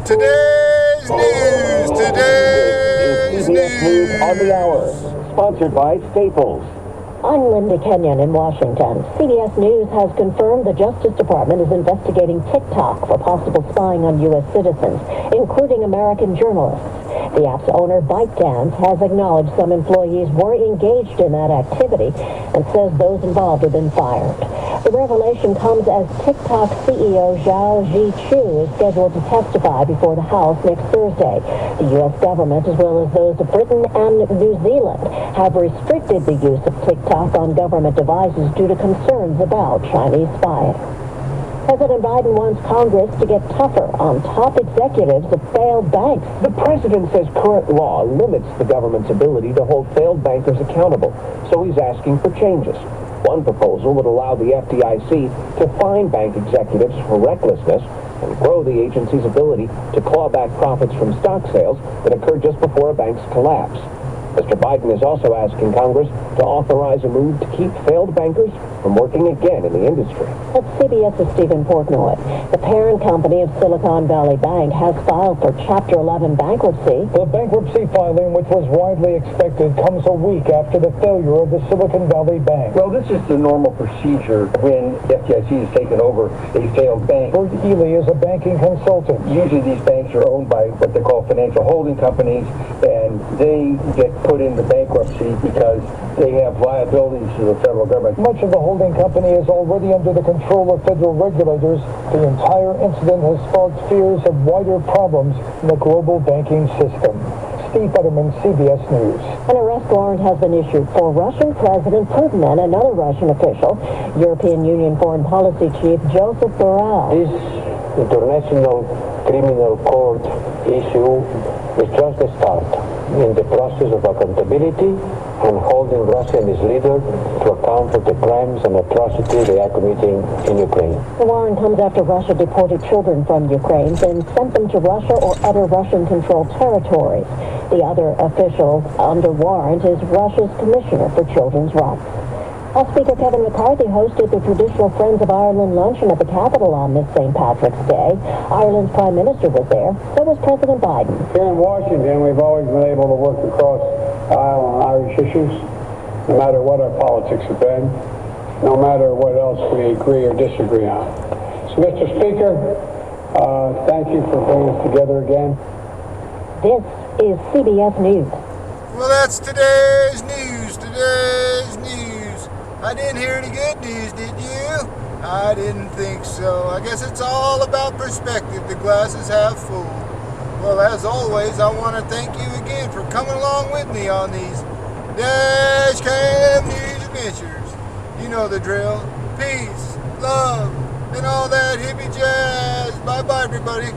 Today's news on the hour, sponsored by Staples. I'm Linda Kenyon in Washington. CBS News has confirmed the Justice Department is investigating TikTok for possible spying on U.S. citizens, including American journalists. The app's owner, ByteDance, has acknowledged some employees were engaged in that activity and says those involved have been fired. The revelation comes as TikTok CEO Zhao Zhiqiu is scheduled to testify before the House next Thursday. The U.S. government, as well as those of Britain and New Zealand, have restricted the use of TikTok on government devices due to concerns about Chinese spying. President Biden wants Congress to get tougher on top executives of failed banks. The president says current law limits the government's ability to hold failed bankers accountable, so he's asking for changes. One proposal would allow the FDIC to fine bank executives for recklessness and grow the agency's ability to claw back profits from stock sales that occurred just before a bank's collapse. Mr. Biden is also asking Congress to authorize a move to keep failed bankers from working again in the industry. That's CBS's Stephen Portnoy. The parent company of Silicon Valley Bank has filed for Chapter 11 bankruptcy. The bankruptcy filing, which was widely expected, comes a week after the failure of the Silicon Valley Bank. Well, this is the normal procedure when the FDIC has taken over a failed bank. Bert Ely is a banking consultant. Usually these banks are owned by what they call financial holding companies, and they get put into bankruptcy because they have liabilities to the federal government. Much of the holding company is already under the control of federal regulators. The entire incident has sparked fears of wider problems in the global banking system. Steve Futterman, CBS News. An arrest warrant has been issued for Russian President Putin and another Russian official, European Union Foreign Policy Chief Joseph Borrell. This International Criminal Court issue is just a start in the process of accountability and holding Russia and its leader to account for the crimes and atrocities they are committing in Ukraine. The warrant comes after Russia deported children from Ukraine, then sent them to Russia or other Russian-controlled territories. The other official under warrant is Russia's Commissioner for Children's Rights. House Speaker Kevin McCarthy hosted the traditional Friends of Ireland luncheon at the Capitol on this St. Patrick's Day. Ireland's Prime Minister was there. So was President Biden. Here in Washington, we've always been able to work across the aisle on Irish issues, no matter what our politics have been, no matter what else we agree or disagree on. So, Mr. Speaker, thank you for bringing us together again. This is CBS News. Well, that's today's news. I didn't hear any good news, did you? I didn't think so. I guess it's all about perspective. The glass is half full. Well, as always, I want to thank you again for coming along with me on these Dash Cam News adventures. You know the drill. Peace, love, and all that hippie jazz. Bye-bye, everybody.